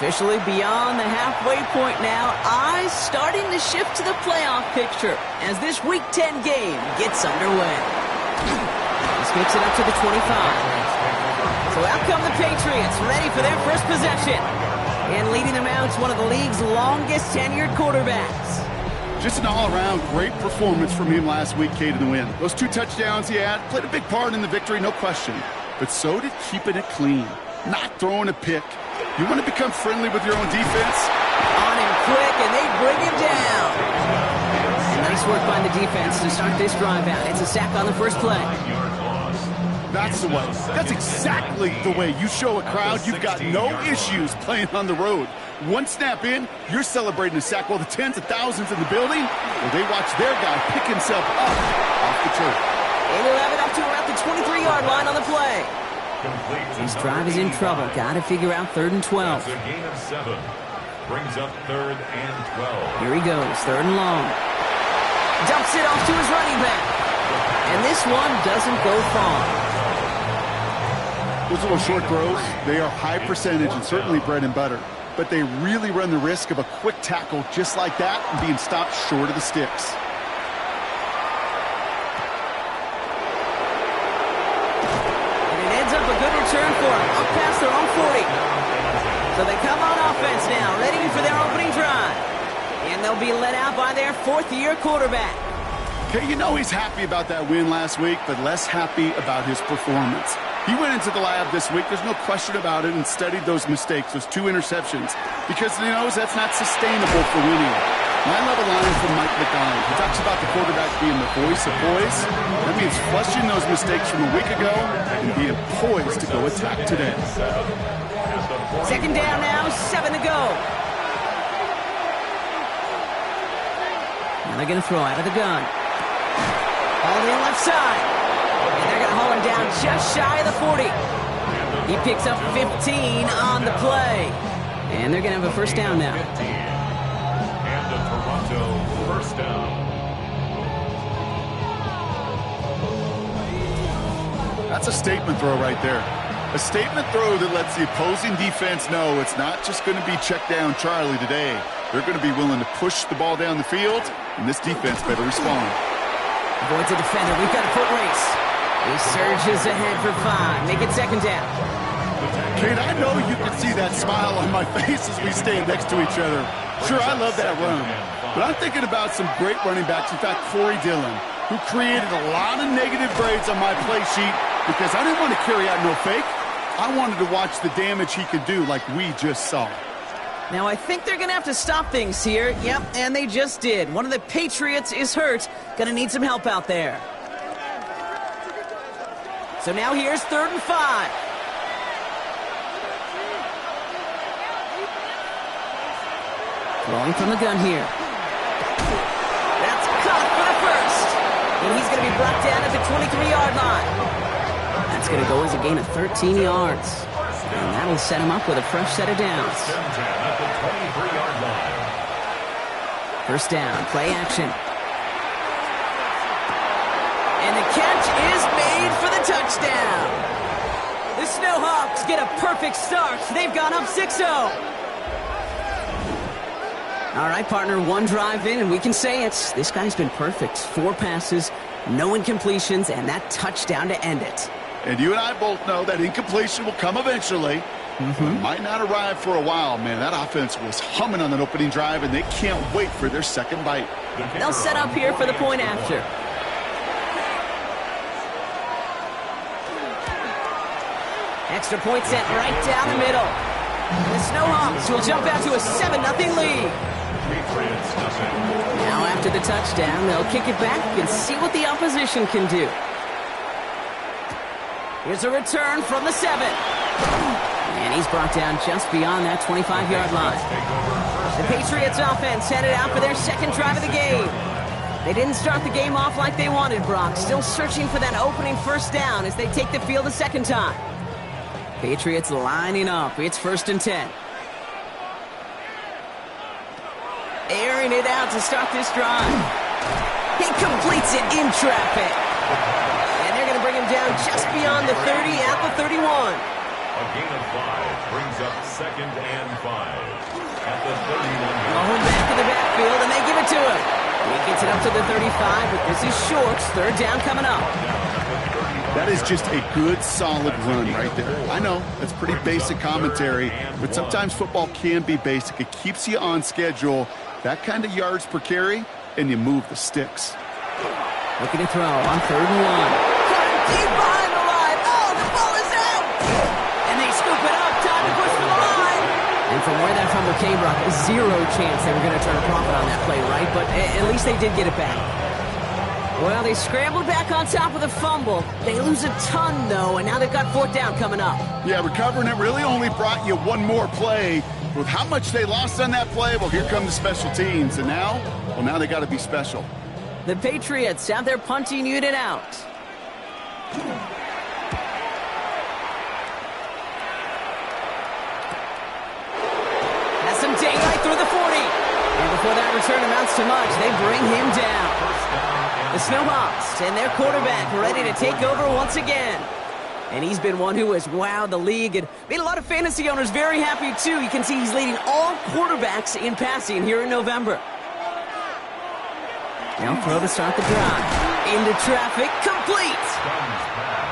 Officially beyond the halfway point now, eyes starting to shift to the playoff picture as this Week 10 game gets underway. This makes it up to the 25. So out come the Patriots, ready for their first possession. And leading them out is one of the league's longest tenured quarterbacks. Just an all-around great performance from him last week, Kate, in the win. Those 2 touchdowns he had played a big part in the victory, no question. But so did keeping it clean, not throwing a pick. You want to become friendly with your own defense? On him quick, and they bring him down. Nice work by the defense to start this drive out. It's a sack on the first play. That's the way. That's exactly the way you show a crowd you've got no issues playing on the road. One snap in, you're celebrating a sack while the tens of thousands in the building, well, they watch their guy pick himself up off the turf. And he'll have it up to around the 23-yard line on the play. This drive is in trouble. Got to figure out 3rd and 12. It's a gain of 7. Brings up 3rd and 12. Here he goes, 3rd and long. Dumps it off to his running back. And this one doesn't go far. Those little short throws, they are high percentage and certainly bread and butter. But they really run the risk of a quick tackle just like that and being stopped short of the sticks. And it ends up a good return for them, up past their own 40. So they come on offense now, ready for their opening drive. And they'll be led out by their 4th-year quarterback. Okay, you know he's happy about that win last week, but less happy about his performance. He went into the lab this week, there's no question about it, and studied those mistakes, those 2 interceptions, because he knows that's not sustainable for winning. I love a line from Mike McDonald. He talks about the quarterback being the voice of poise. That means flushing those mistakes from a week ago and being poised to go attack today. 2nd down now, 7 to go. Now they're going to throw out of the gun. All in left side. And they're going to haul him down just shy of the 40. He picks up 15 on the play. And they're going to have a first down now. And the Toronto first down. That's a statement throw right there. A statement throw that lets the opposing defense know it's not just going to be check down Charlie today. They're going to be willing to push the ball down the field, and this defense better respond. Avoids a defender. We've got a foot race. He surges ahead for 5. Make it 2nd down. Kate, I know you can see that smile on my face as we stand next to each other. Sure, I love that run. But I'm thinking about some great running backs. In fact, Corey Dillon, who created a lot of negative grades on my play sheet because I didn't want to carry out no fake. I wanted to watch the damage he could do like we just saw. Now, I think they're going to have to stop things here. Yep, and they just did. One of the Patriots is hurt. Going to need some help out there. So now here's 3rd and 5. Throwing from the gun here. That's caught for the first. And he's going to be brought down at the 23-yard line. That's going to go as a gain of 13 yards. And that'll set him up with a fresh set of downs. First down, play action. And the catch is made for the touchdown. The Snowhawks get a perfect start. They've gone up 6-0. All right, partner, 1 drive in, and we can say it. This guy's been perfect. 4 passes, no incompletions, and that touchdown to end it. And you and I both know that incompletion will come eventually. It might not arrive for a while, man. That offense was humming on that opening drive, and they can't wait for their second bite. They'll set up here for the point after. Extra point sent right down the middle. The Snowhawks will jump out to a 7-0 lead. Now after the touchdown, they'll kick it back and see what the opposition can do. Here's a return from the 7. And he's brought down just beyond that 25-yard line. The Patriots offense headed out for their 2nd drive of the game. They didn't start the game off like they wanted, Brock. Still searching for that opening first down as they take the field a 2nd time. Patriots lining up. It's 1st and 10. Airing it out to start this drive. He completes it in traffic. And they're going to bring him down just beyond the 30 at the 31. A gain of 5 brings up 2nd and 5 at the 31. Going back to the backfield, and they give it to him. He gets it up to the 35, but this is Shorts. 3rd down coming up. That is just a good, solid run right there. I know, that's pretty basic commentary, but sometimes football can be basic. It keeps you on schedule, that kind of yards per carry, and you move the sticks. Looking to throw on 3rd and 1. Deep behind the line. Oh, the ball is out. And they scoop it up. Time to push for the line. And from where that fumble came, Brock, 0 chance they were going to turn a profit on that play, right? But at least they did get it back. Well, they scrambled back on top of the fumble. They lose a ton, though, and now they've got 4th down coming up. Yeah, recovering it really only brought you one more play. With how much they lost on that play, well, here come the special teams. And now, well, now they got to be special. The Patriots have their punting unit out. Has some daylight through the 40. And before that return amounts to much, they bring him down. The Snowhawks and their quarterback ready to take over once again. And he's been one who has wowed the league and made a lot of fantasy owners very happy, too. You can see he's leading all quarterbacks in passing here in November. Now throw to start the drive. Into traffic, complete!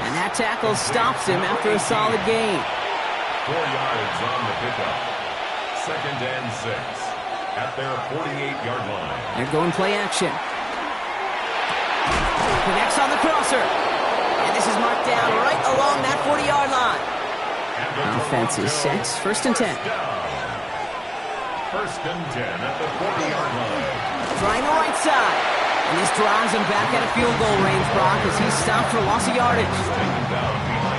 And that tackle stops him after a solid gain. 4 yards on the pickup. 2nd and 6 at their 48-yard line. They're going play action. Connects on the crosser. And this is marked down right along that 40-yard line. Defense is set. 1st and 10. 1st and 10 at the 40-yard line. Trying the right side. And this drives him back at a field goal range, Brock, as he's stopped for loss of yardage.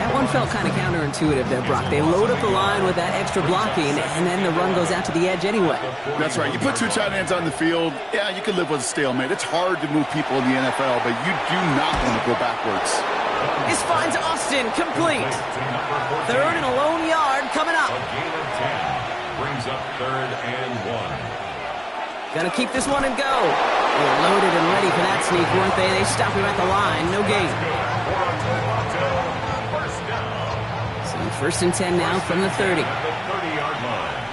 That one felt kind of counterintuitive there, Brock. They load up the line with that extra blocking, and then the run goes out to the edge anyway. That's right. You put 2 tight ends on the field, yeah, you can live with a stalemate. It's hard to move people in the NFL, but you do not want to go backwards. This finds Austin complete. 3rd and a lone yard coming up. A gain of 10 brings up 3rd and 1. Gonna keep this one and go. They were loaded and ready for that sneak, weren't they? They stop him at the line. No gain. So 1st and 10 now from the 30. The 30-yard line.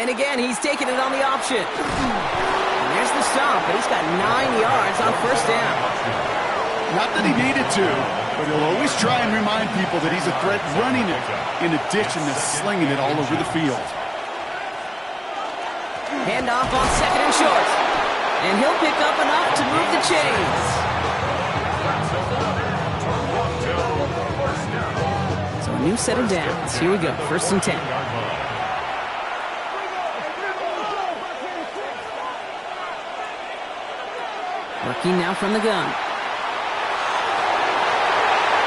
And again, he's taking it on the option. And there's the stop, but he's got 9 yards on 1st down. Not that he needed to, but he'll always try and remind people that he's a threat running it in addition to slinging it all over the field. Handoff on 2nd and short. And he'll pick up enough to move the chains. So a new set of downs. Here we go. 1st and 10. Working now from the gun.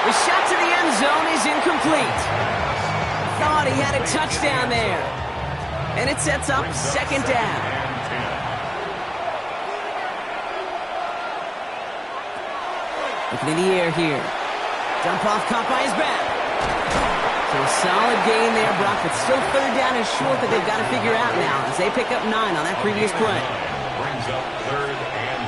The shot to the end zone is incomplete. Thought he had a touchdown there. And it sets up 2nd down. Looking in the air here. Dump off caught by his back. So a solid gain there, Brock, but still 3rd down is short that they've got to figure out now as they pick up 9 on that previous play. Brings up 3rd and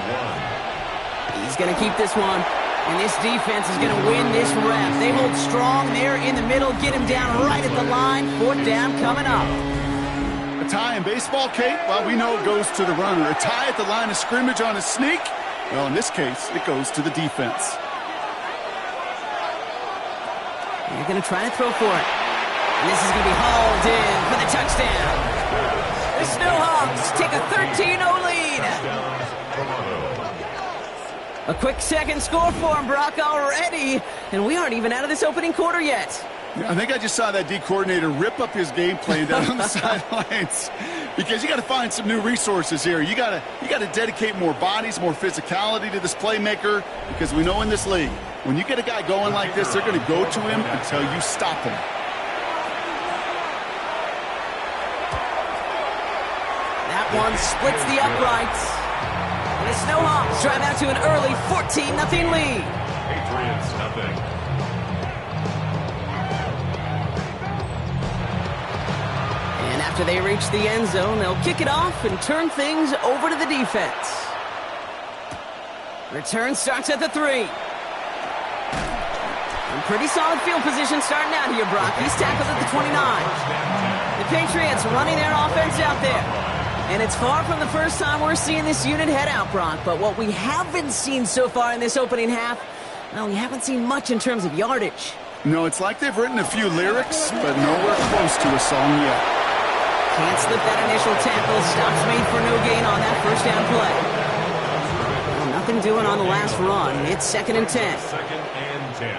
1. He's going to keep this one. And this defense is going to win this rep. They hold strong there in the middle. Get him down right at the line. 4th down coming up. A tie in baseball, Kate, well, we know it goes to the runner. A tie at the line of scrimmage on a sneak, well, in this case, it goes to the defense. They're going to try to throw for it. And this is going to be hauled in for the touchdown. The Snowhawks take a 13-0 lead. A quick 2nd score for him, Brock, already. And we aren't even out of this opening quarter yet. I think I just saw that D coordinator rip up his game plan down on the sidelines because you got to find some new resources here. You got to dedicate more bodies, more physicality to this playmaker because we know in this league, when you get a guy going like this, they're going to go to him until you stop him. That one splits the uprights. And the Snowhawks drive out to an early 14-0 lead. Patriots nothing. And after they reach the end zone, they'll kick it off and turn things over to the defense. Return starts at the 3. Pretty solid field position starting out here, Brock. He's tackled at the 29. The Patriots running their offense out there. And it's far from the first time we're seeing this unit head out, Brock. But what we haven't seen so far in this opening half, well, we haven't seen much in terms of yardage. No, it's like they've written a few lyrics, but nowhere close to a song yet. Can't slip that initial tackle. Stops made for no gain on that first down play. Well, nothing doing on the last run. It's 2nd and 10. 2nd and 10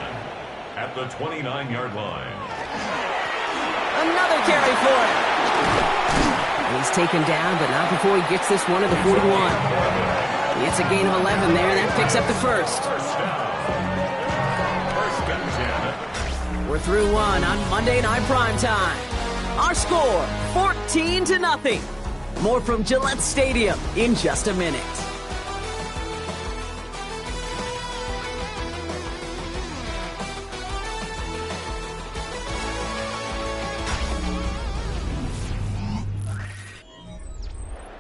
at the 29-yard line. Another carry for him. He's taken down, but not before he gets this one to the 41. He gets a gain of 11 there, and that picks up the first. We're through one on Monday Night Primetime. Our score, 14-0. More from Gillette Stadium in just a minute.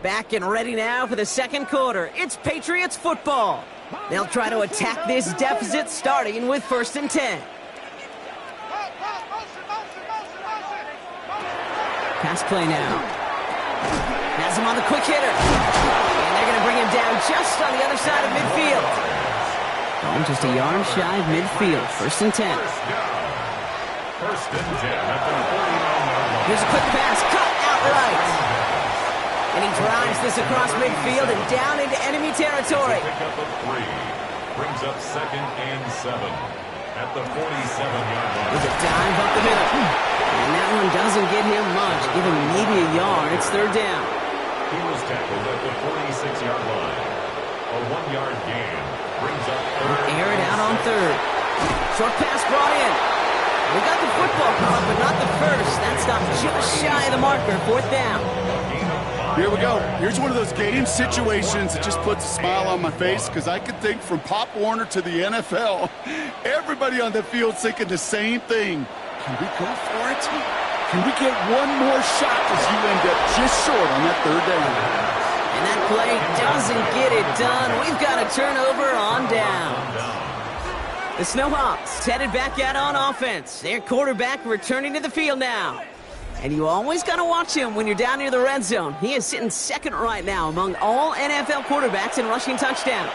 Back and ready now for the second quarter. It's Patriots football. They'll try to attack this deficit starting with 1st and 10. Pass play now. Has him on the quick hitter. And they're going to bring him down just on the other side of midfield. Oh, just a yard shy of midfield. 1st and 10. 1st and 10 at the 49-yard line. Here's a quick pass. Cut outright. And he drives this across midfield and down into enemy territory. Pick up a 3. Brings up 2nd and 7 at the 47-yard line. With a dive up the middle. And that one doesn't get him much. Give him maybe a yard. It's 3rd down. He was tackled at the 46-yard line. A 1-yard gain brings up 3rd. Air it out on 3rd. Short pass brought in. We got the football caught, but not the first. That stopped just shy of the marker. 4th down. Here we go. Here's one of those game situations that just puts a smile on my face because I could think from Pop Warner to the NFL, everybody on the field thinking the same thing. Can we go for it? Can we get one more shot as you end up just short on that 3rd down? And that play doesn't get it done. We've got a turnover on down. The Snowhawks headed back out on offense. Their quarterback returning to the field now. And you always got to watch him when you're down near the red zone. He is sitting 2nd right now among all NFL quarterbacks in rushing touchdowns.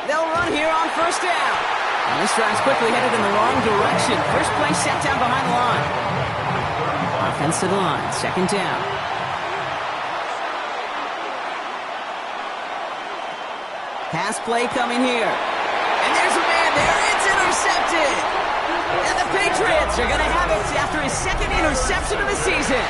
They'll run here on 1st down. And this drive's quickly headed in the wrong direction. First play set down behind the line. Offense to the line, 2nd down. Pass play coming here. And there's a man there. It's intercepted. And the Patriots are going to have it after his 2nd interception of the season.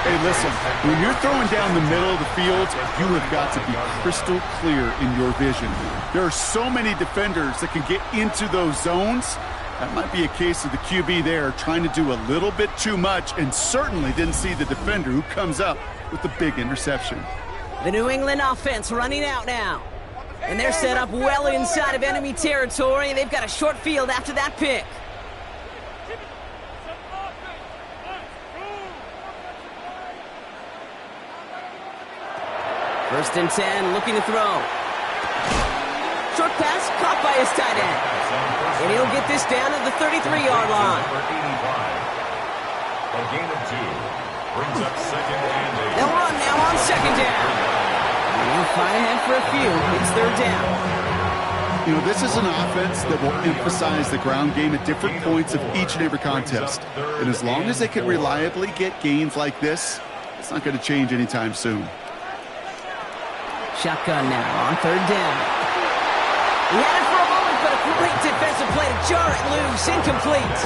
Hey, listen, when you're throwing down the middle of the field, you have got to be crystal clear in your vision. There are so many defenders that can get into those zones. That might be a case of the QB there trying to do a little bit too much and certainly didn't see the defender who comes up with the big interception. The New England offense running out now. And they're set up well inside of enemy territory. They've got a short field after that pick. First and 10, looking to throw. Short pass caught by his tight end. And he'll get this down to the 33-yard line. A gain of 2 brings up 2nd and 8. They'll run now on 2nd down. And he'll fight ahead for a few. It's 3rd down. You know, this is an offense that will emphasize the ground game at different points of each and every contest. And as long as they can reliably get gains like this, it's not going to change anytime soon. Shotgun now on 3rd down. He had it for a moment, but a great defensive play to jar it loose. Incomplete.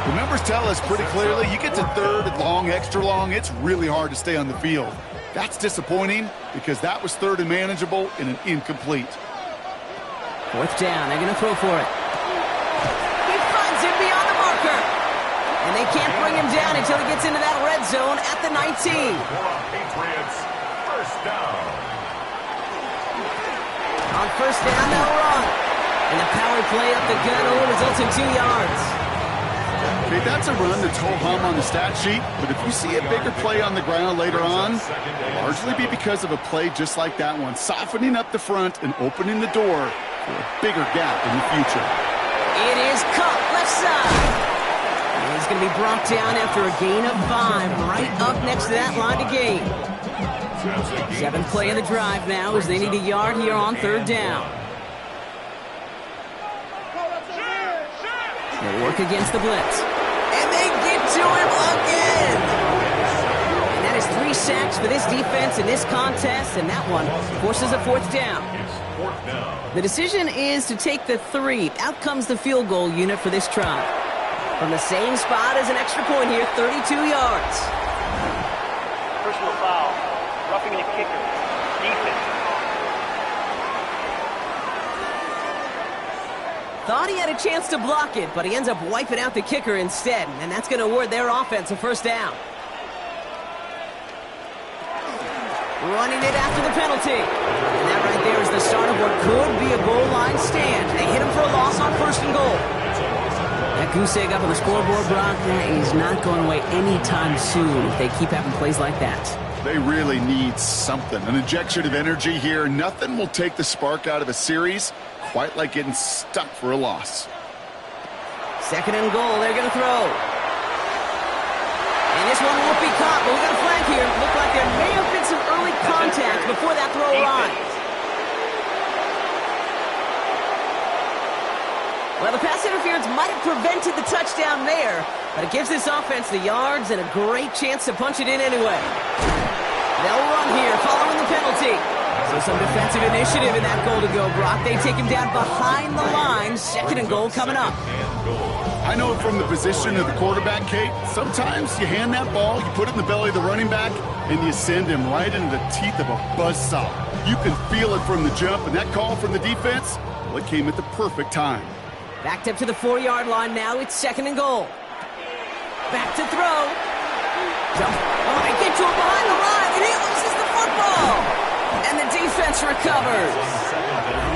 The numbers tell us pretty clearly, you get to 3rd and long, extra long, it's really hard to stay on the field. That's disappointing because that was 3rd and manageable and an incomplete. 4th down, they're going to throw for it. He finds him beyond the marker. And they can't bring him down until he gets into that red zone at the 19. Patriots, 1st down. On 1st down, they'll run. And the power play up the gut only results in 2 yards. that's a run that's ho-hum on the stat sheet, but if you see a bigger play on the ground later on, it'll largely be because of a play just like that one, softening up the front and opening the door for a bigger gap in the future. It is caught left side. And he's going to be brought down after a gain of 5, right up next to that line to gain. 7th play of the drive now as they need a yard here on 3rd down. They work against the blitz. And they get to him again! And that is 3 sacks for this defense in this contest, and that one forces a 4th down. The decision is to take the 3. Out comes the field goal unit for this try. From the same spot as an extra point here, 32 yards. Personal foul. Roughing the kicker. Defense. Thought he had a chance to block it, but he ends up wiping out the kicker instead, and that's going to award their offense a 1st down. Running it after the penalty. And that right there is the start of what could be a goal line stand. They hit him for a loss on 1st and goal. That goose egg up on the scoreboard, Brock, that is not going away anytime soon if they keep having plays like that. They really need something, an injection of energy here. Nothing will take the spark out of a series quite like getting stuck for a loss. 2nd and goal, they're going to throw. And this one won't be caught, but we got a flag here. Looked like there may have been some early contact before that throw arrived. Well, the pass interference might have prevented the touchdown there, but it gives this offense the yards and a great chance to punch it in anyway. They'll run here following the penalty. So some defensive initiative in that goal to go, Brock. They take him down behind the line. 2nd and goal coming up. I know from the position of the quarterback, Kate, sometimes you hand that ball, you put it in the belly of the running back, and you send him right into the teeth of a buzzsaw. You can feel it from the jump, and that call from the defense, well, it came at the perfect time. Backed up to the 4-yard line now. It's 2nd and goal. Back to throw. Jump. Oh, they get to him behind the line, and he loses the football. And the defense recovers.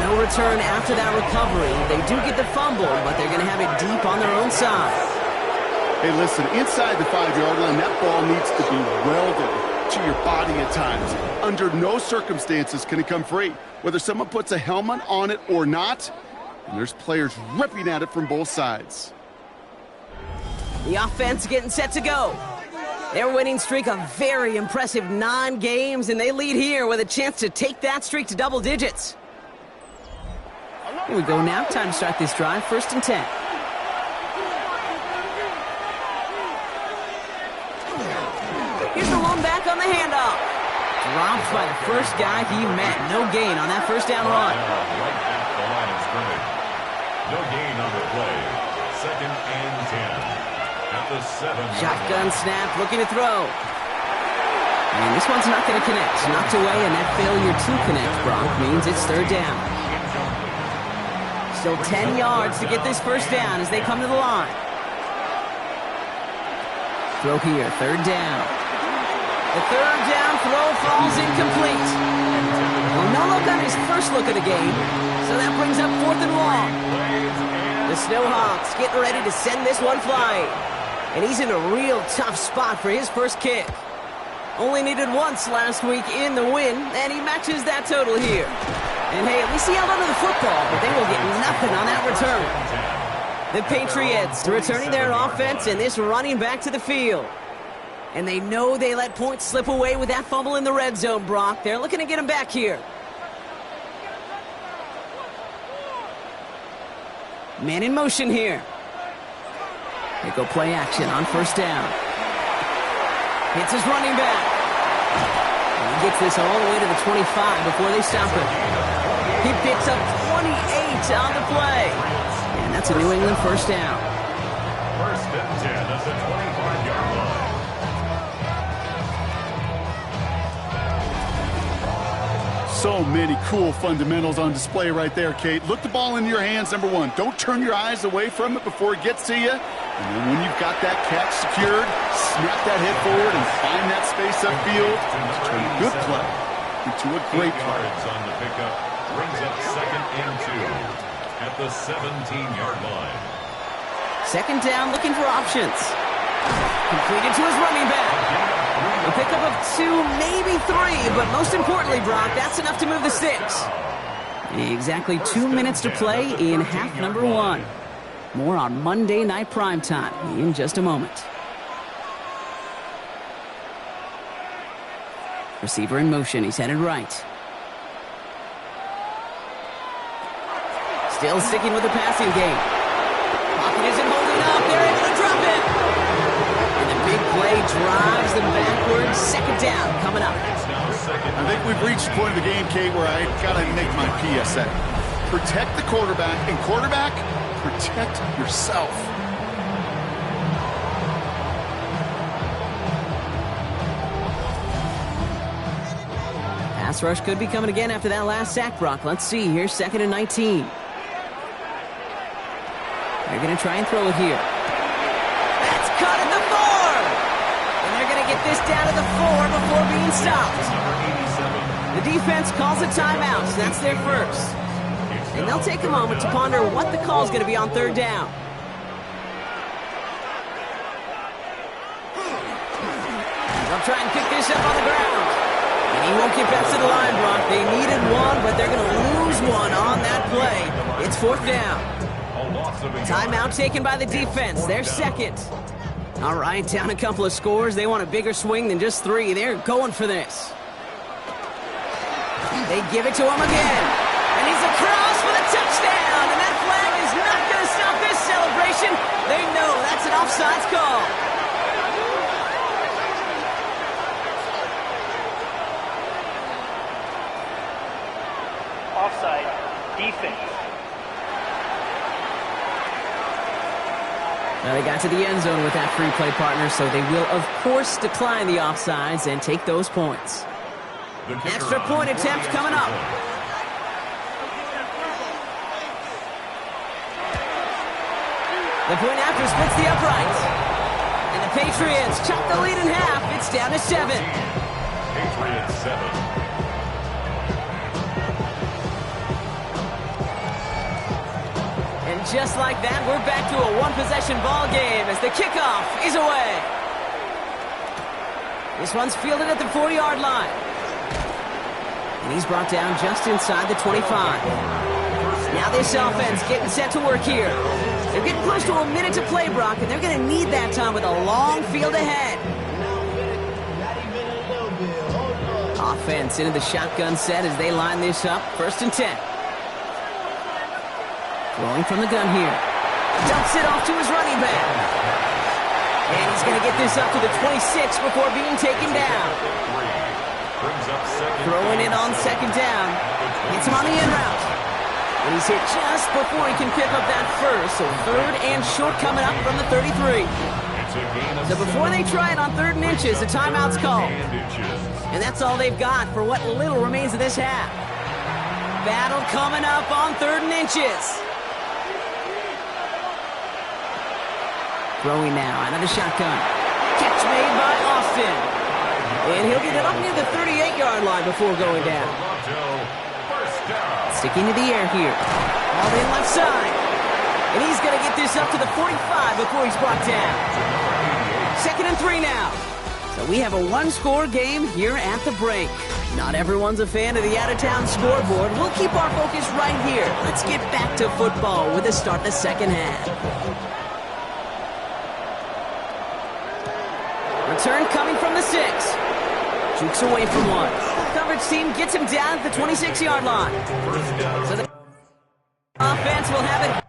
No return after that recovery. They do get the fumble, but they're going to have it deep on their own side. Hey, listen, inside the 5-yard line, that ball needs to be welded to your body at times. Under no circumstances can it come free. Whether someone puts a helmet on it or not, and there's players ripping at it from both sides. The offense getting set to go. Their winning streak a very impressive 9 games, and they lead here with a chance to take that streak to double digits. Here we go now. Time to start this drive. 1st and 10. Here's the lone back on the handoff. Dropped by the first guy he met. No gain on that 1st down run. Right at the line of scrimmage. No gain on the play. 2nd and 10. At the 7. Shotgun snap, looking to throw. And this one's not going to connect. Knocked away, and that failure to connect, Brock, means it's 3rd down. Still 10 yards to get this 1st down as they come to the line. Throw here, 3rd down. The 3rd down throw falls incomplete. Well, no look on his first look of the game, so that brings up 4th and long. The Snowhawks getting ready to send this one flying. And he's in a real tough spot for his first kick. Only needed once last week in the win, and he matches that total here. And hey, at least he held onto the football, but they will get nothing on that return. The Patriots returning their offense and this running back to the field. And they know they let points slip away with that fumble in the red zone, Brock. They're looking to get him back here. Man in motion here. They go play action on 1st down. Hits his running back. And he gets this all the way to the 25 before they stop him. He picks up 28 on the play. And that's a New England 1st down. 1st and 10 at the 25-yard line. So many cool fundamentals on display right there, Kate. Look the ball into your hands, number 1. Don't turn your eyes away from it before it gets to you. And then when you've got that catch secured, snap that head forward and find that space upfield. Turn a good play into a great play. 8 yards on the pickup brings up 2nd and 2 at the 17-yard line. Second down, looking for options. Completed to his running back. A pickup of 2, maybe 3, but most importantly, Brock, that's enough to move the sticks. Exactly 2 minutes to play in half number 1. More on Monday Night Primetime in just a moment. Receiver in motion. He's headed right. Still sticking with the passing game. Pocket isn't holding up. They're able to drop it. And the big play drives them backwards. Second down coming up. I think we've reached the point of the game, Kate, where I got to make my PSA. Protect the quarterback, and quarterback, protect yourself. Pass rush could be coming again after that last sack, Brock. Let's see here, 2nd and 19. They're going to try and throw it here. That's caught at the 4! And they're going to get this down to the 4 before being stopped. The defense calls a timeout, so that's their first. And they'll take a moment to ponder what the call is going to be on 3rd down. They'll try and pick this up on the ground. And he won't get back to the line, Brock. They needed one, but they're going to lose one on that play. It's 4th down. Timeout taken by the defense. They're second. All right, down a couple of scores. They want a bigger swing than just 3. They're going for this. They give it to him again. And he's across for the touchdown. And that flag is not going to stop this celebration. They know that's an offsides call. Offside. Defense. Now they got to the end zone with that free play, partner, so they will, of course, decline the offsides and take those points. Extra point attempt coming up. The point after splits the uprights. And the Patriots chop the lead in half. It's down to 7. Patriots 7. And just like that, we're back to a one-possession ball game as the kickoff is away. This one's fielded at the 40-yard line. And he's brought down just inside the 25. Now this offense getting set to work here. They're getting close to a minute to play, Brock, and they're going to need that time with a long field ahead. Offense into the shotgun set as they line this up. 1st and 10. Throwing from the gun here. Dumps it off to his running back. And he's going to get this up to the 26 before being taken down. Throwing it on 2nd down. Gets him on the in route. And he's hit just before he can pick up that first. So 3rd and short coming up from the 33. So before they try it on 3rd and inches, a timeout's called. And that's all they've got for what little remains of this half. Battle coming up on 3rd and inches. Throwing now out of the shotgun. Catch made by Austin. And he'll get it up near the 38-yard line before going down. Sticking to the air here. All in left side. And he's going to get this up to the 45 before he's brought down. 2nd and 3 now. So we have a one-score game here at the break. Not everyone's a fan of the out-of-town scoreboard. We'll keep our focus right here. Let's get back to football with the start of the 2nd half. Return coming from the 6. Jukes away from one. Coverage team gets him down at the 26-yard line. So the offense will have it.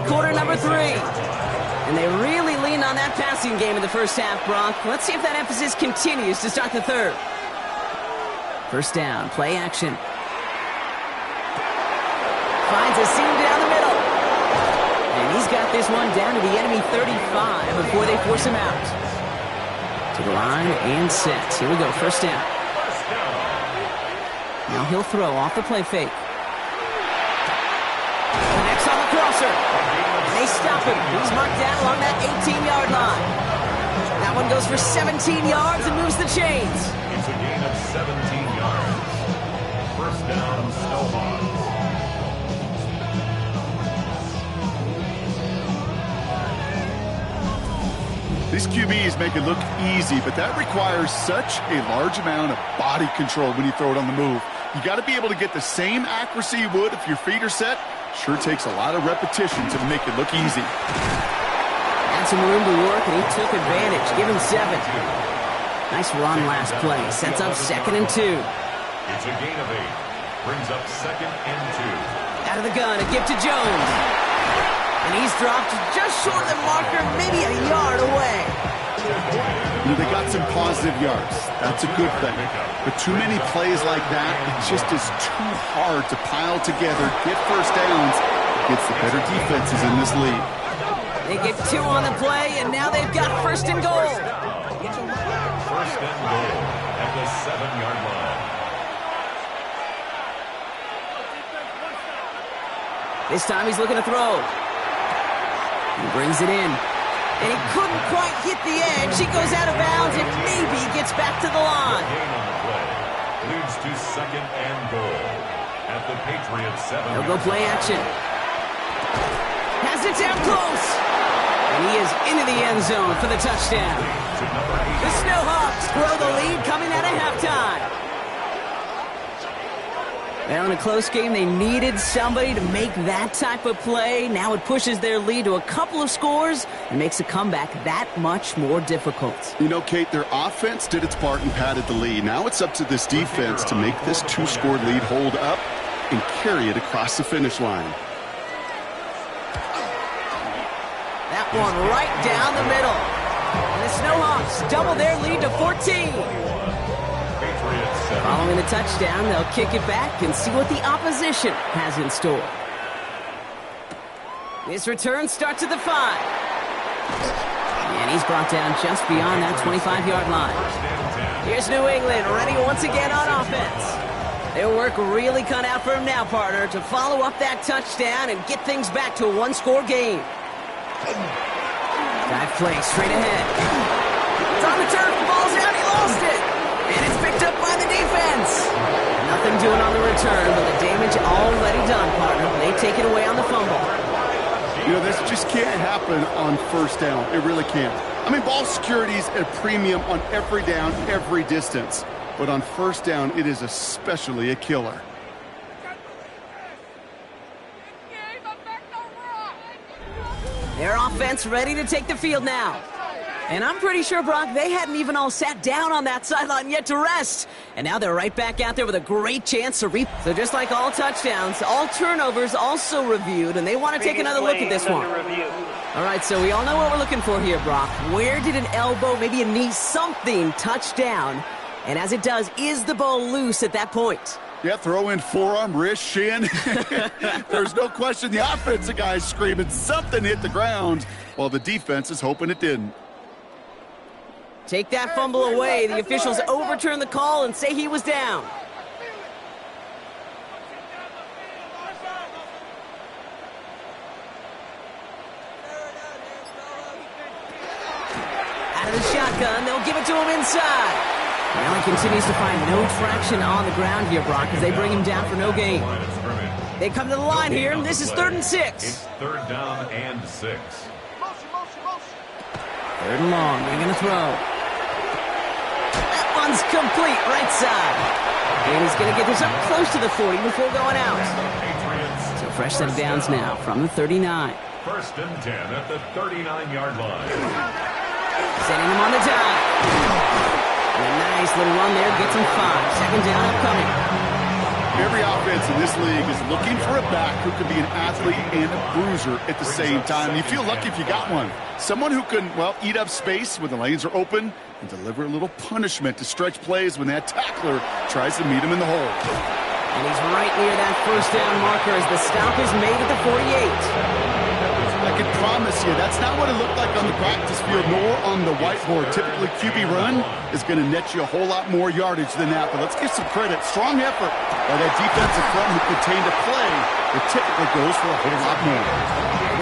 quarter number 3. And they really leaned on that passing game in the first half, Brock. Let's see if that emphasis continues to start the third. First down, play action. Finds a seam down the middle. And he's got this one down to the enemy 35 before they force him out. To the line and set. Here we go, first down. Now he'll throw off the play fake. Connects on the crosser. And they stop him. He's marked down along that 18-yard line. That one goes for 17 yards and moves the chains. It's a gain of 17 yards. First down, SHawks. These QBs make it look easy, but that requires such a large amount of body control when you throw it on the move. You got to be able to get the same accuracy you would if your feet are set. Sure takes a lot of repetition to make it look easy. Had some room to work, and he took advantage. Give him 7. Nice run last play. Sets up 2nd and 2. It's a gain of 8. Brings up 2nd and 2. Out of the gun, a give to Jones. And he's dropped just short of the marker, maybe a yard away. You know, they got some positive yards. That's a good thing. But too many plays like that, it just is too hard to pile together, get first downs against the better defenses in this league. They get 2 on the play, and now they've got first and goal. First and goal at the 7-yard line. This time he's looking to throw. He brings it in. And he couldn't quite get the edge. He goes out of bounds and maybe gets back to the line. Gain on the play leads to 2nd and goal at the Patriots 7. He'll go play action. Has it down close. And he is into the end zone for the touchdown. The SHawks grow the lead coming out of halftime. Now in a close game, they needed somebody to make that type of play. Now it pushes their lead to a couple of scores and makes a comeback that much more difficult. You know, Kate, their offense did its part and padded the lead. Now it's up to this defense to make this 2-score lead hold up and carry it across the finish line. That one right down the middle. And the SHawks double their lead to 14. Following the touchdown, they'll kick it back and see what the opposition has in store. This return starts at the 5. And he's brought down just beyond that 25-yard line. Here's New England ready once again on offense. Their work really cut out for him now, partner, to follow up that touchdown and get things back to a 1-score game. Dive play straight ahead. It's on the turf, the ball's out, he lost it. And it's picked up by the defense. Nothing doing on the return, but the damage already done, partner. They take it away on the fumble. You know, this just can't happen on first down. It really can't. I mean, ball security's at premium on every down, every distance. But on first down, it is especially a killer. Their offense ready to take the field now. And I'm pretty sure, Brock, they hadn't even all sat down on that sideline yet to rest. And now they're right back out there with a great chance to reap. So just like all touchdowns, all turnovers also reviewed, and they want to take another look at this one. All right, so we all know what we're looking for here, Brock. Where did an elbow, maybe a knee, something touch down? And as it does, is the ball loose at that point? Yeah, throw in forearm, wrist, shin. There's no question the offensive guy's screaming something hit the ground while the defense is hoping it didn't. Take that fumble away. The officials overturn the call and say he was down. Out of the shotgun, they'll give it to him inside. Now he continues to find no traction on the ground here, Brock, as they bring him down for no gain. They come to the line here, and this is 3rd and 6. It's 3rd down and 6. 3rd and long. They're going to throw. That one's complete, right side. And he's going to get this up close to the 40 before going out. So fresh set of downs now from the 39. 1st and 10 at the 39-yard line. Sending him on the dive. And a nice little run there gets him 5. 2nd down upcoming. Every offense in this league is looking for a back who can be an athlete and a bruiser at the same time. You feel lucky if you got one. Someone who can, well, eat up space when the lanes are open and deliver a little punishment to stretch plays when that tackler tries to meet him in the hole. And he's right near that first down marker as the stop is made at the 48. I can promise you that's not what it looked like on the practice field nor on the whiteboard. Typically, QB run is going to net you a whole lot more yardage than that. But let's give some credit. Strong effort by that defensive front who contained a play that typically goes for a whole lot more.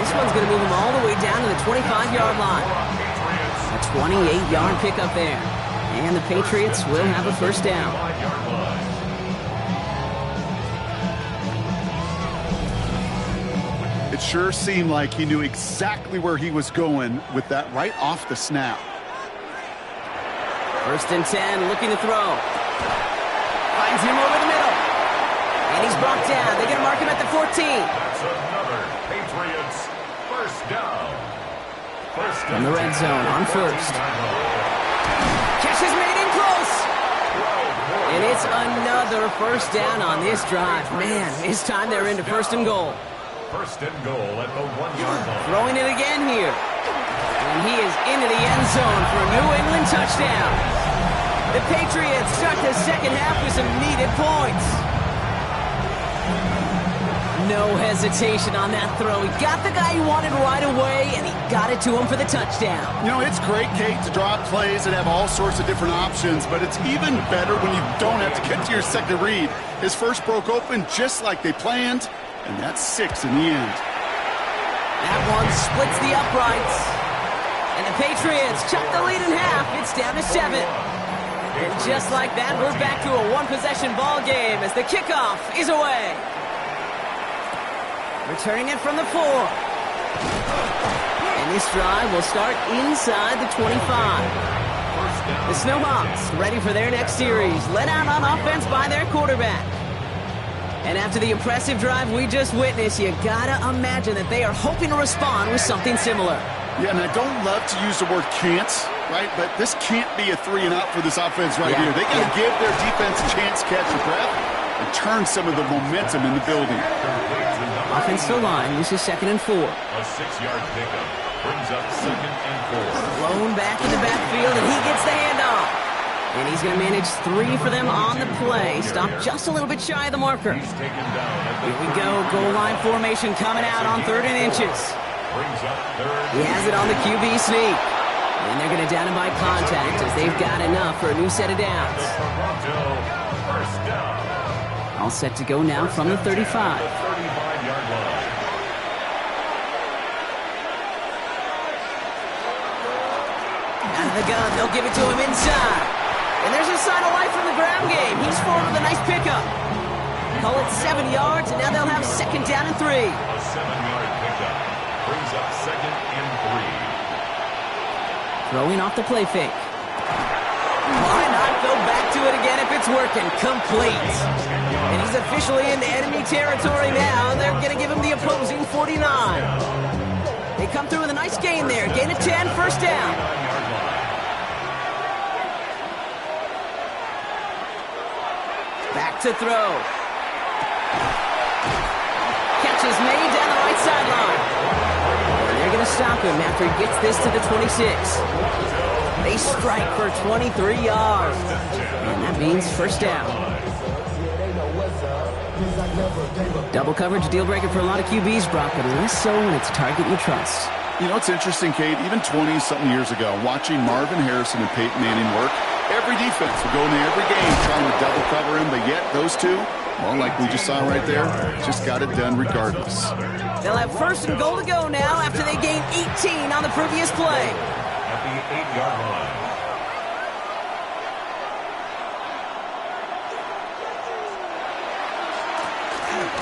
This one's going to move him all the way down to the 25-yard line. A 28-yard pickup there. And the Patriots will have a first down. It sure seemed like he knew exactly where he was going with that right off the snap. First and 10, looking to throw. Finds him over the middle. And he's brought down. They're going to mark him at the 14. That's another Patriots first down. From the red zone on first. Catch is made in close. And it's another first down on this drive. Man, this time they're into first and goal. First and goal at the 1-yard line. Throwing it again here. And he is into the end zone for a New England touchdown. The Patriots start the second half with some needed points. No hesitation on that throw. He got the guy he wanted right away, and he got it to him for the touchdown. You know, it's great, Kate, to draw up plays and have all sorts of different options, but it's even better when you don't have to get to your second read. His first broke open just like they planned. And that's 6 in the end. That one splits the uprights. And the Patriots chop the lead in half. It's down to 7. And just like that, we're back to a one-possession ball game as the kickoff is away. Returning it from the 4. And this drive will start inside the 25. The Snowhawks ready for their next series. Led out on offense by their quarterback. And after the impressive drive we just witnessed, you gotta imagine that they are hoping to respond with something similar. Yeah, and I don't love to use the word can't, right? But this can't be a 3-and-out for this offense right here. They gotta give their defense a chance to catch a breath and turn some of the momentum in the building. Offensive line, this is 2nd and 4. A 6-yard pickup brings up 2nd and 4. Blown back in the backfield, and he gets the handoff. And he's going to manage 3 for them on the play. Stopped just a little bit shy of the marker. He's taken down at the Here we go. Goal line formation coming out on 3rd and inches. brings up 3rd. He has it on the QB sneak. And they're going to down him by contact as they've got enough for a new set of downs. Toronto first down. All set to go now from the 35. The 35-yard line. Out of the gun, they'll give it to him inside. And there's a sign of life from the ground game. He's forward with a nice pickup. Call it 7 yards, and now they'll have 2nd down and 3. A 7-yard pickup brings up 2nd and 3. Throwing off the play fake. Why not go back to it again if it's working? Complete. And he's officially into enemy territory now. They're going to give him the opposing 49. They come through with a nice gain there. Gain of 10, first down. Back to throw. Catch is made down the right sideline. And they're going to stop him after he gets this to the 26. They strike for 23 yards. And that means first down. Double coverage deal breaker for a lot of QBs, Brock, but less so when it's a target you trust. You know, it's interesting, Kate, even 20-something years ago, watching Marvin Harrison and Peyton Manning work, every defense would go into every game trying to double cover him, but yet those two, well, like we just saw right there, just got it done regardless. They'll have 1st and goal to go now after they gained 18 on the previous play. At the 8-yard line.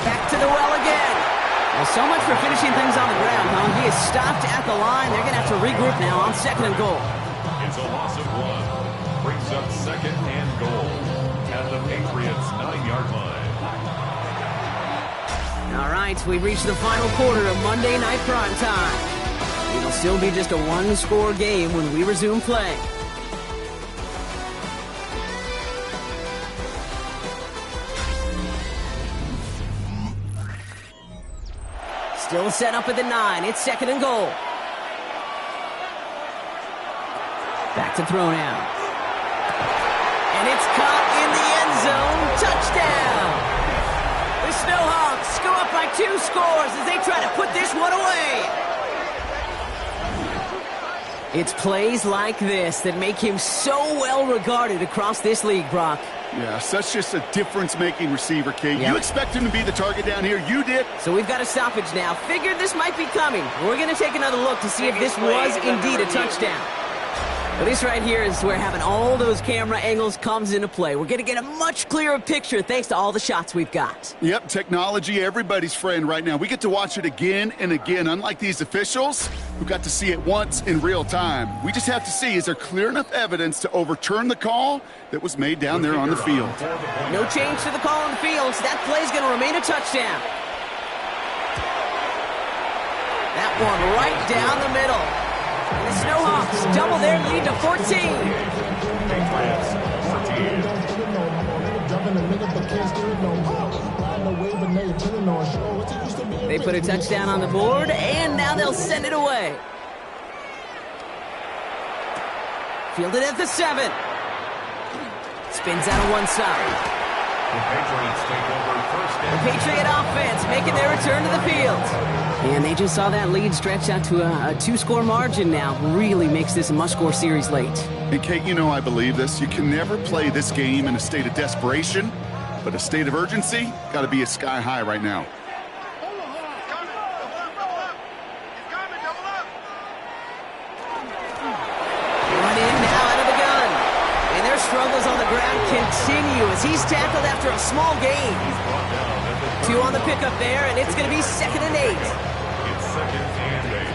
Back to the well again. Well, so much for finishing things on the ground, huh? He is stopped at the line. They're going to have to regroup now on 2nd and goal. It's a loss of 1. Brings up 2nd and goal at the Patriots' 9-yard line. All right, we've reached the final quarter of Monday Night Prime Time. It'll still be just a one-score game when we resume play. Still set up at the 9. It's 2nd and goal. Back to throw now. And it's caught in the end zone. Touchdown! The Snowhawks go up by 2 scores as they try to put this one away. It's plays like this that make him so well regarded across this league, Brock. Yeah, such just a difference-making receiver, Kate. Yep. You expect him to be the target down here. You did. So we've got a stoppage now. Figured this might be coming. We're going to take another look to see if this was indeed a touchdown. But this right here is where having all those camera angles comes into play. We're going to get a much clearer picture thanks to all the shots we've got. Yep, technology, everybody's friend right now. We get to watch it again and again, unlike these officials who got to see it once in real time. We just have to see, is there clear enough evidence to overturn the call that was made down there on the field? No change to the call on the field, so that play is going to remain a touchdown. That one right down the middle. And the Snowhawks double their lead to 14. They put a touchdown on the board, and now they'll send it away. Fielded at the 7. Spins out of one side. The Patriots take over first The Patriot offense making their return to the field. And they just saw that lead stretch out to a 2-score margin now. Really makes this a must-score series late. And Kate, you know I believe this. You can never play this game in a state of desperation, but a state of urgency got to be a sky high right now. Run in now out of the gun. And their struggles on the ground continue as he's tackled after a small gain. 2 on the pickup there, and it's going to be 2nd and 8. It's 2nd and 8.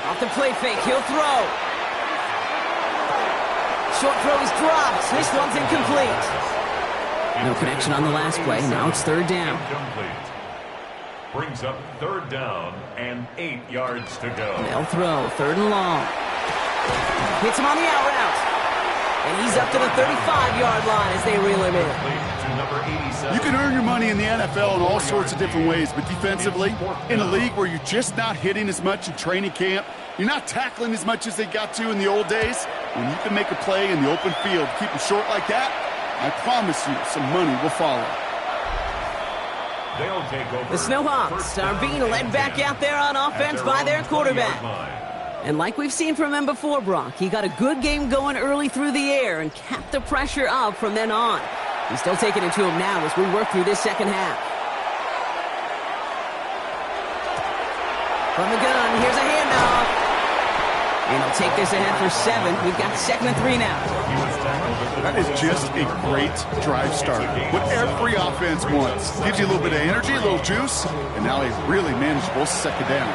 Off the play fake, he'll throw. Short throw is dropped. This one's incomplete. No connection on the last play. Now it's 3rd down. Incomplete. Brings up 3rd down and 8 yards to go. They'll throw 3rd and long. Hits him on the out route. And he's up to the 35-yard line as they reel him in. You can earn your money in the NFL in all sorts of different ways, but defensively, in a league where you're just not hitting as much in training camp, you're not tackling as much as they got to in the old days, when you can make a play in the open field, keep them short like that, I promise you some money will follow. They'll take over. The Snowhawks are being led back out there on offense by their quarterback. And like we've seen from him before, Brock, he got a good game going early through the air and kept the pressure up from then on. He's still taking it to him now as we work through this second half. From the gun, here's a handoff. And he'll take this ahead for 7. We've got 2nd and 3 now. That is just a great drive start. What every offense wants. Gives you a little bit of energy, a little juice, and now a really manageable 2nd down.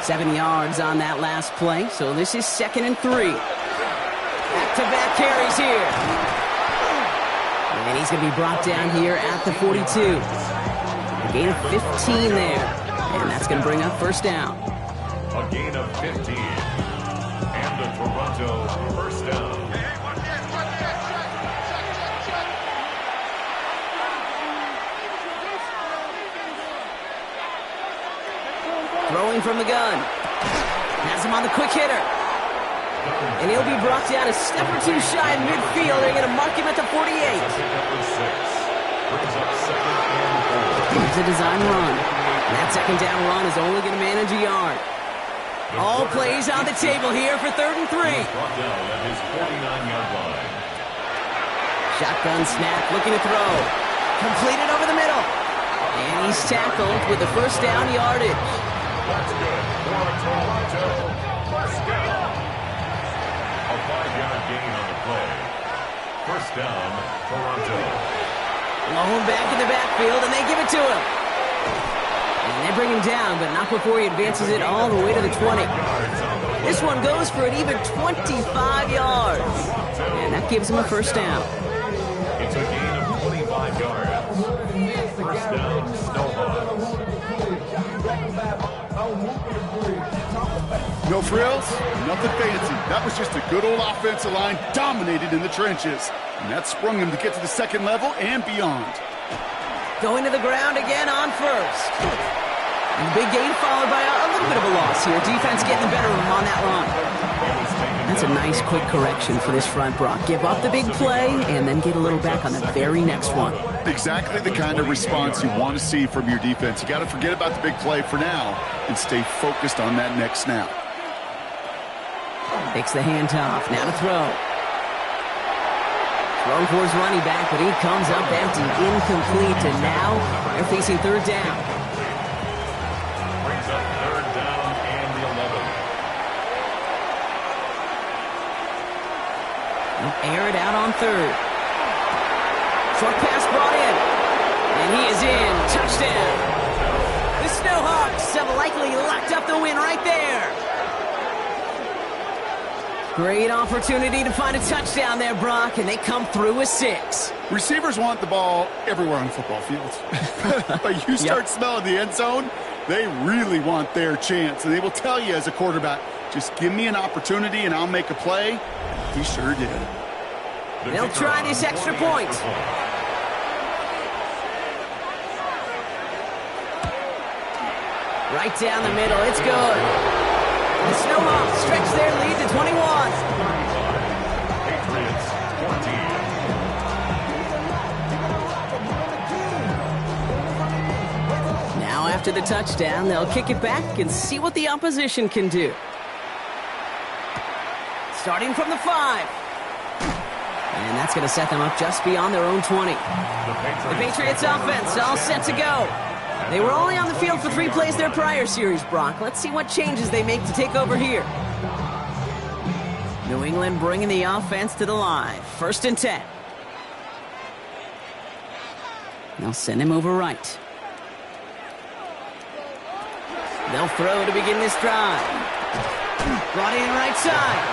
7 yards on that last play, so this is 2nd and 3. Back-to-back carries here. And he's going to be brought down here at the 42. A gain of 15 there. And that's going to bring up 1st down. A gain of 15. And a Toronto 1st down. Throwing from the gun. Has him on the quick hitter. And he'll be brought down a step or 2 shy in midfield. They're going to mark him at the 48. Here's a design run. And that 2nd down run is only going to manage a yard. All plays on the table here for 3rd and 3. Brought down at his 49-yard line. Shotgun snap, looking to throw. Completed over the middle. And he's tackled with the 1st down yardage. That's good for a Toronto 1st down. A 5-yard gain on the play. 1st down, Toronto. Low back in the backfield, and they give it to him. And they bring him down, but not before he advances it all the way to the 20. This one goes for an even 25 yards. And that gives him a 1st down. It's a gain of 25 yards. 1st down, Snowhawks. No frills, nothing fancy. That was just a good old offensive line dominated in the trenches. And that sprung him to get to the second level and beyond. Going to the ground again on first. And big gain followed by a little bit of a loss here. Defense getting the better of him on that run. That's a nice quick correction for this front, Brock. Give up the big play and then get a little back on the very next one. Exactly the kind of response you want to see from your defense. You got to forget about the big play for now and stay focused on that next snap. Takes the handoff. Now to throw. Throwing for his running back, but he comes up empty, incomplete, and now they're facing third down. Brings up third down and the 11. They'll air it out on third. Short pass brought in, and he is in. Touchdown. The Snowhawks have likely locked up the win right there. Great opportunity to find a touchdown there, Brock, and they come through with 6. Receivers want the ball everywhere on the football field. But you start smelling the end zone, they really want their chance. And they will tell you as a quarterback, just give me an opportunity and I'll make a play. He sure did. They'll try this extra point. Right down the middle, it's good. The Snowhawks stretch their lead to 21. Patriots 14. Now after the touchdown, they'll kick it back and see what the opposition can do. Starting from the 5. And that's going to set them up just beyond their own 20. The Patriots offense all set to go. They were only on the field for 3 plays their prior series, Brock. Let's see what changes they make to take over here. New England bringing the offense to the line. 1st and 10. They'll send him over right. They'll throw to begin this drive. Brought in right side.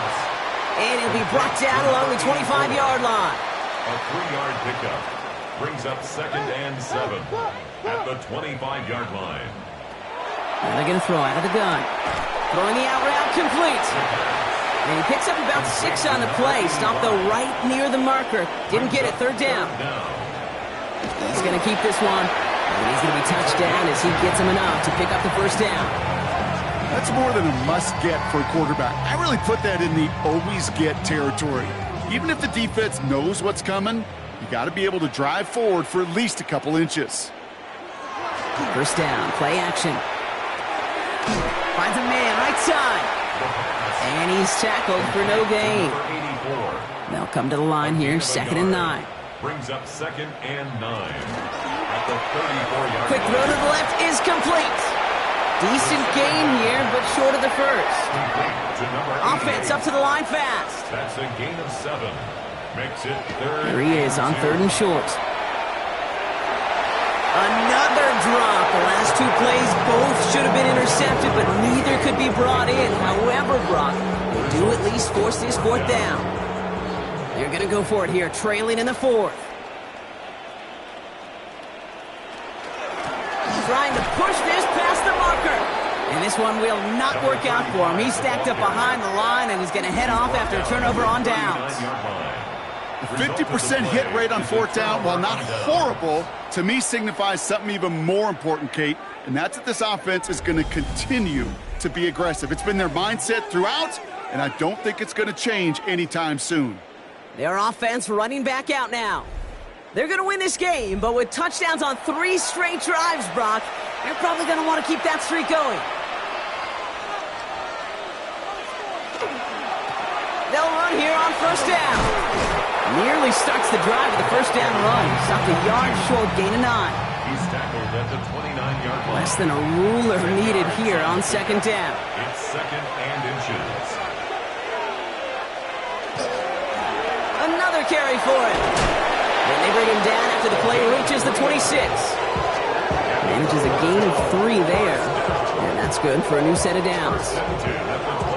And he'll be brought down along the 25-yard line. A 3-yard pickup. Brings up 2nd and 7 at the 25-yard line. Now they're going to throw out of the gun. Throwing the out route complete. And he picks up about 6 on the play. Stopped though right near the marker. Didn't get it. 3rd down. He's going to keep this one. And he's going to be touched down as he gets him enough to pick up the 1st down. That's more than a must-get for a quarterback. I really put that in the always-get territory. Even if the defense knows what's coming, you got to be able to drive forward for at least a couple inches. 1st down, play action. Finds a man, right side. And he's tackled for no gain. They'll come to the line here, 2nd and 9. Brings up 2nd and 9 at the 34-yard line. Quick throw to the left is complete. Decent gain here, but short of the 1st. Offense up to the line fast. That's a gain of 7. Makes it 3rd. Here he is on 3rd and short. Another drop. The last 2 plays both should have been intercepted, but neither could be brought in. However, Brock, they do at least force this 4th down. They're going to go for it here, trailing in the 4th. Trying to push this past the marker. And this one will not work out for him. He's stacked up behind the line and is going to head off after a turnover on downs. A 50% hit rate on 4th down, while not horrible, to me signifies something even more important, Kate, and that's that this offense is going to continue to be aggressive. It's been their mindset throughout, and I don't think it's going to change anytime soon. Their offense running back out now. They're going to win this game, but with touchdowns on 3 straight drives, Brock, they're probably going to want to keep that streak going. They'll run here on 1st down. Nearly starts the drive with the 1st down run. Stopped a yard short, gain of 9. He's tackled at the 29-yard line. Less than a ruler needed here on 2nd down. It's 2nd and inches. Another carry for him. And they bring him down after the play reaches the 26. Manages a gain of 3 there. And that's good for a new set of downs.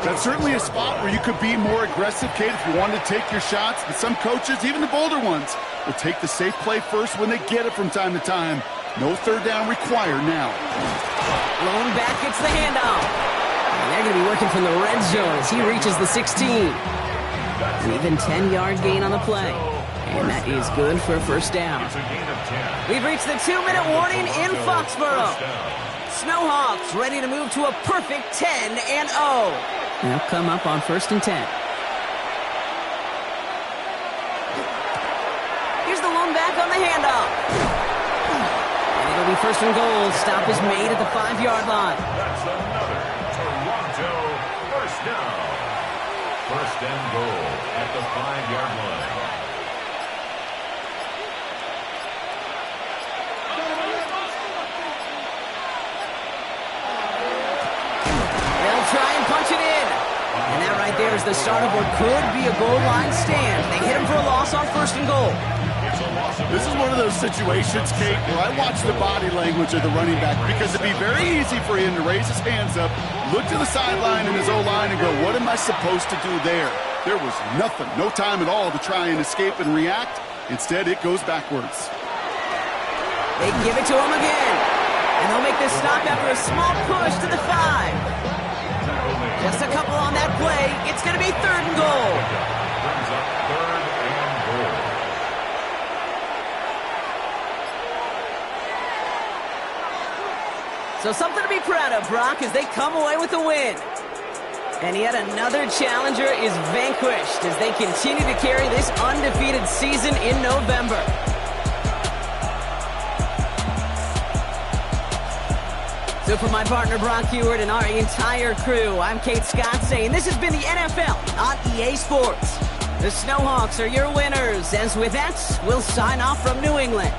That's certainly a spot where you could be more aggressive, Kate, if you wanted to take your shots. But some coaches, even the bolder ones, will take the safe play first when they get it from time to time. No 3rd down required now. Blown back, gets the handoff. And they're going to be working from the red zone as he reaches the 16. An even 10-yard gain on the play. And that is good for a first down. We've reached the 2-minute warning in Foxborough. Snowhawks ready to move to a perfect 10-0. They'll come up on 1st and 10. Here's the lone back on the handoff. And it'll be 1st and goal. Stop is made at the 5-yard line. That's another Toronto first down. 1st and goal at the 5-yard line. They'll try and punch it in. And that right there is the start of what could be a goal line stand. They hit him for a loss on 1st and goal. This is one of those situations, Kate, where I watch the body language of the running back because it'd be very easy for him to raise his hands up, look to the sideline in his O-line and go, what am I supposed to do there? There was nothing, no time at all to try and escape and react. Instead, it goes backwards. They give it to him again. And they'll make this stop after a small push to the 5. Just a couple on that play. It's going to be 3rd and goal. Brings up 3rd and goal. So something to be proud of, Brock, as they come away with a win. And yet another challenger is vanquished as they continue to carry this undefeated season in November. So for my partner, Brock Heward, and our entire crew, I'm Kate Scott saying this has been the NFL on EA Sports. The Snowhawks are your winners, as with that, we'll sign off from New England.